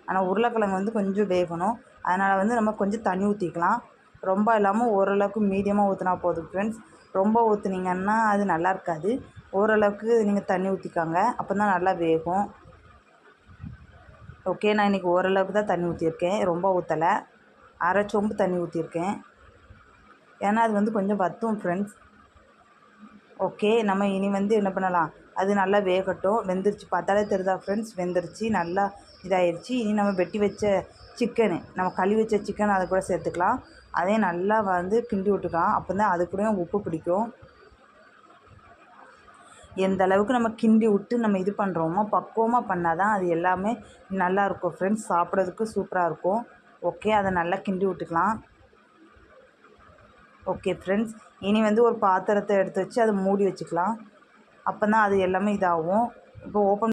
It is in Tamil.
ஆனால் உருளைக்கிழங்கு வந்து கொஞ்சம் வேகணும். அதனால் வந்து நம்ம கொஞ்சம் தண்ணி ஊற்றிக்கலாம். ரொம்ப இல்லாமல் ஓரளவுக்கு மீடியமாக ஊற்றினா போதும் ஃப்ரெண்ட்ஸ். ரொம்ப ஊற்றுனீங்கன்னா அது நல்லா இருக்காது. ஓரளவுக்கு நீங்கள் தண்ணி ஊற்றிக்கோங்க, அப்போ தான் நல்லா வேகும். ஓகே, நான் இன்றைக்கி ஓரளவுக்கு தான் தண்ணி ஊற்றிருக்கேன், ரொம்ப ஊற்றலை. அரை சொம்பு தண்ணி ஊற்றிருக்கேன், ஏன்னா அது வந்து கொஞ்சம் வற்றும் ஃப்ரெண்ட்ஸ். ஓகே, நம்ம இனி வந்து என்ன பண்ணலாம், அது நல்லா வேகட்டும். வெந்துருச்சு, பார்த்தாலே தெரியுதா ஃப்ரெண்ட்ஸ், வெந்துருச்சு, நல்லா இதாகிடுச்சு. இனி நம்ம வெட்டி வச்ச சிக்கனு, நம்ம கழுவி வச்ச சிக்கன் அதை கூட சேர்த்துக்கலாம். அதையும் நல்லா வந்து கிண்டி விட்டுக்கலாம். அப்போ தான் அது கூடயும் உப்பு பிடிக்கும். எந்த அளவுக்கு நம்ம கிண்டி விட்டு நம்ம இது பண்ணுறோமோ, பக்குவமாக பண்ணால் தான் அது எல்லாமே நல்லாயிருக்கும் ஃப்ரெண்ட்ஸ். சாப்பிட்றதுக்கு சூப்பராக இருக்கும். ஓகே, அதை நல்லா கிண்டி விட்டுக்கலாம். ஓகே ஃப்ரெண்ட்ஸ், இனி வந்து ஒரு பாத்திரத்தை எடுத்து வச்சு அதை மூடி வச்சுக்கலாம். அப்போ தான் அது எல்லாமே இதாகும். இப்போ ஓப்பன்